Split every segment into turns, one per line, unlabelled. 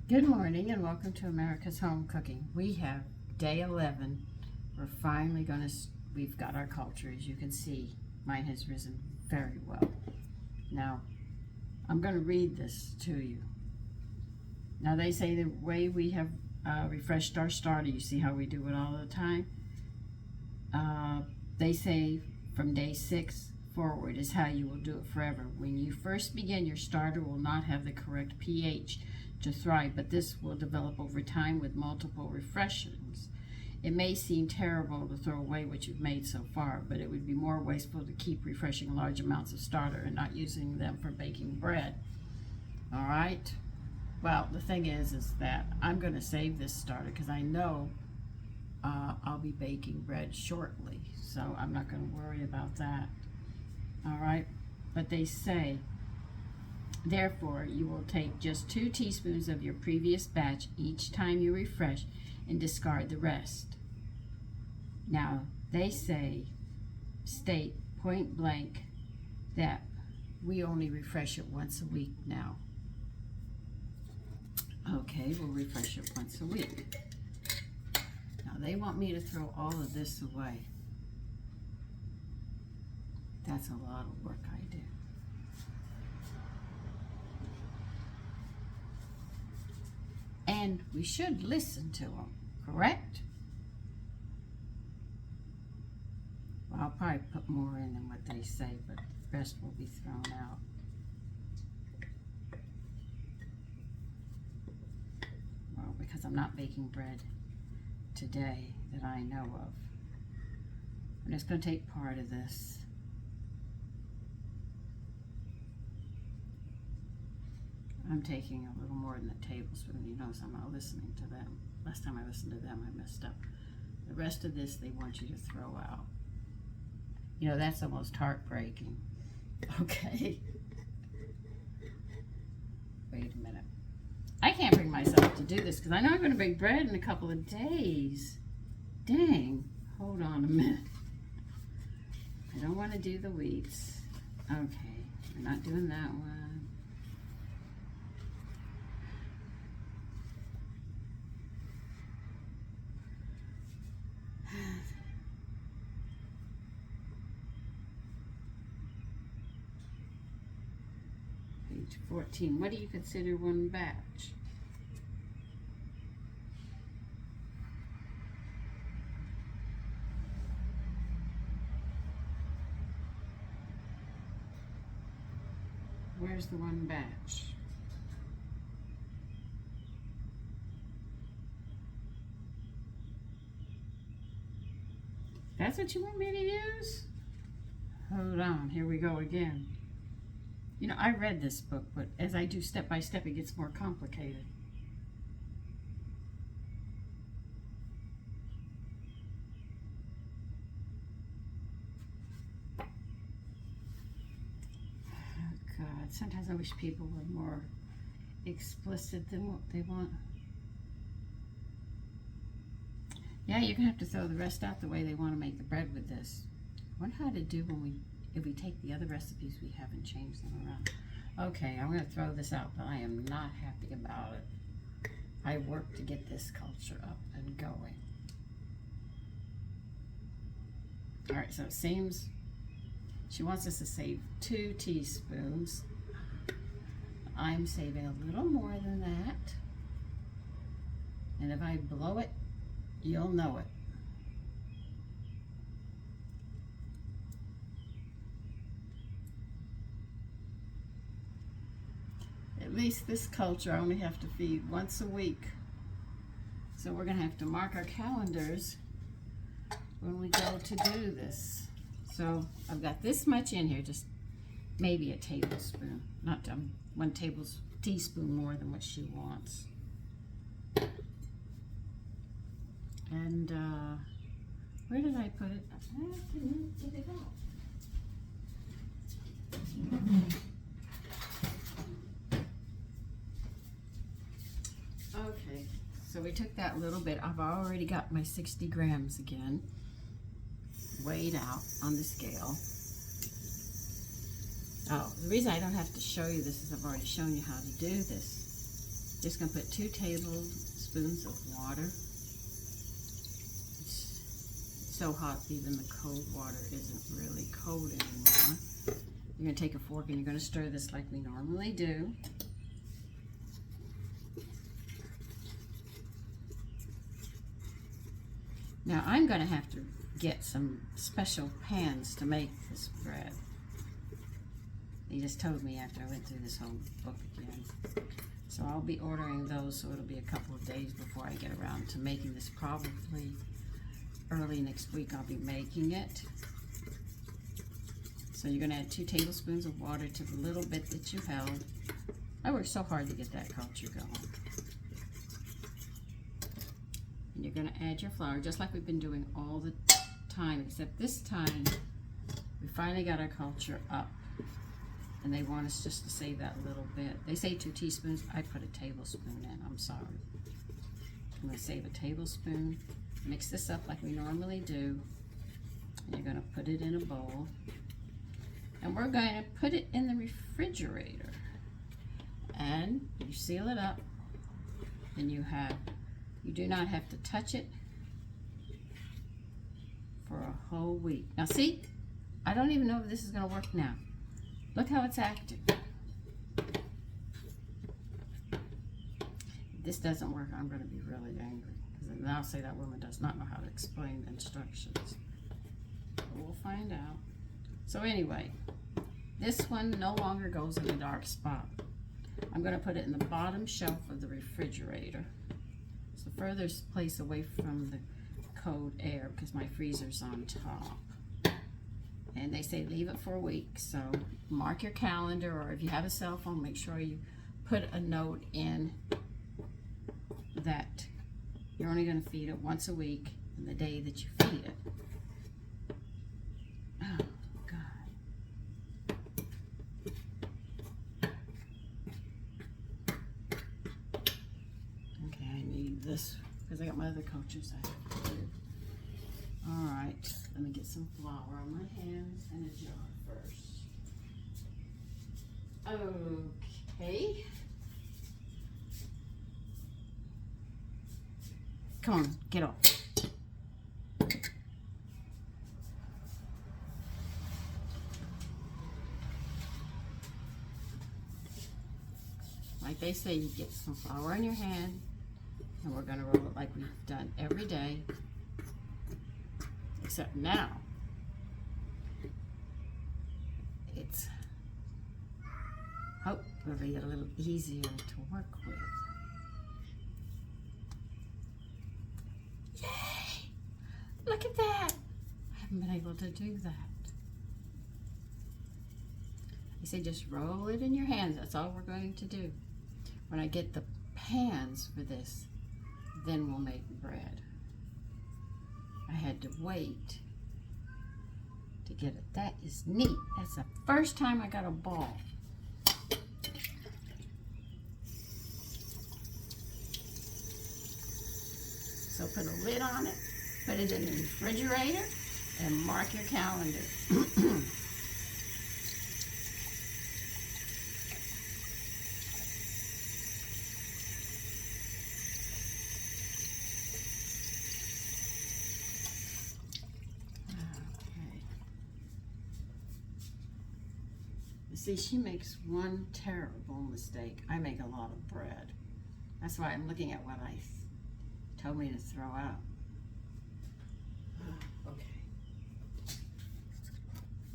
Good morning and welcome to America's Home Cooking. We have day 11. We're finally we've got our culture, as you can see. Mine has risen very well. Now, I'm going to read this to you. Now, they say the way we have refreshed our starter, you see how we do it all the time? They say from day 6 forward is how you will do it forever. When you first begin, your starter will not have the correct pH to thrive, but this will develop over time with multiple refreshings. It may seem terrible to throw away what you've made so far, but it would be more wasteful to keep refreshing large amounts of starter and not using them for baking bread. All right? Well, the thing is that I'm going to save this starter because I know I'll be baking bread shortly, so I'm not going to worry about that. All right? But they say, therefore, you will take just 2 teaspoons of your previous batch each time you refresh and discard the rest. Now, they state point blank that we only refresh it once a week now. Okay, we'll refresh it once a week. Now, they want me to throw all of this away. That's a lot of work I do. And we should listen to them, correct? Well, I'll probably put more in than what they say, but the rest will be thrown out. Well, because I'm not baking bread today that I know of. I'm just going to take part of this. I'm taking a little more than a tablespoon. You notice I'm not listening to them. Last time I listened to them, I messed up. The rest of this, they want you to throw out. You know, that's almost heartbreaking. Okay. Wait a minute. I can't bring myself to do this because I know I'm going to bake bread in a couple of days. Dang. Hold on a minute. I don't want to do the wheats. Okay. We're not doing that one. Page 14. What do you consider one batch? Where's the one batch? That's what you want me to use? Hold on, here we go again. You know, I read this book, but as I do step by step, it gets more complicated. Oh, God, sometimes I wish people were more explicit than what they want. Yeah, you're gonna have to throw the rest out the way they want to make the bread with this. I wonder how to do if we take the other recipes we haven't changed them around. Okay, I'm gonna throw this out, but I am not happy about it. I worked to get this culture up and going. All right, so it seems she wants us to save 2 teaspoons. I'm saving a little more than that. And if I blow it, you'll know it. At least this culture I only have to feed once a week. So we're going to have to mark our calendars when we go to do this. So I've got this much in here, just maybe a tablespoon, not 1 teaspoon more than what she wants. And where did I put it? I didn't get it out. Okay, so we took that little bit. I've already got my 60 grams again, weighed out on the scale. Oh, the reason I don't have to show you this is I've already shown you how to do this. just going to put 2 tablespoons of water. It's so hot, even the cold water isn't really cold anymore. You're going to take a fork and you're going to stir this like we normally do. Now I'm going to have to get some special pans to make this bread. They just told me after I went through this whole book again. So I'll be ordering those, so it'll be a couple of days before I get around to making this. Probably early next week I'll be making it. So you're going to add 2 tablespoons of water to the little bit that you held. I worked so hard to get that culture going. And you're going to add your flour, just like we've been doing all the time, except this time we finally got our culture up. And they want us just to save that little bit. They say 2 teaspoons. I put a tablespoon in. I'm sorry. I'm going to save a tablespoon. Mix this up like we normally do. And you're going to put it in a bowl. And we're going to put it in the refrigerator. And you seal it up. And you do not have to touch it for a whole week. Now see, I don't even know if this is going to work now. Look how it's acting. If this doesn't work, I'm going to be really angry. Because then I'll say that woman does not know how to explain the instructions. But we'll find out. So anyway, this one no longer goes in a dark spot. I'm going to put it in the bottom shelf of the refrigerator. It's the furthest place away from the cold air because my freezer's on top. And they say leave it for a week, so mark your calendar, or if you have a cell phone, make sure you put a note in that you're only going to feed it once a week and the day that you feed it. Oh, God. Okay, I need this because I got my other cultures I have to do. All right, let me get some flour on my hands and a jar first. Okay. Come on, get off. Like they say, you get some flour in your hand, and we're going to roll it like we've done every day. Except now, it's hopefully a little easier to work with. Yay! Look at that! I haven't been able to do that. They say just roll it in your hands. That's all we're going to do. When I get the pans for this, then we'll make bread. I had to wait to get it. That is neat. That's the first time I got a ball. So put a lid on it, put it in the refrigerator, and mark your calendar. See, she makes one terrible mistake. I make a lot of bread. That's why I'm looking at what I told me to throw out. Okay.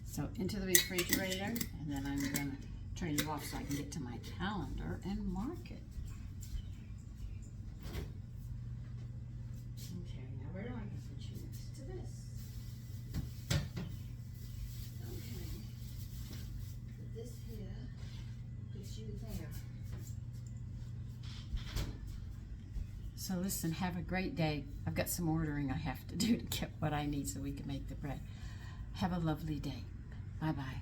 So into the refrigerator, and then I'm going to turn you off so I can get to my calendar and mark it. Okay, now where do I put you next to this? So listen, have a great day. I've got some ordering I have to do to get what I need so we can make the bread. Have a lovely day. Bye-bye.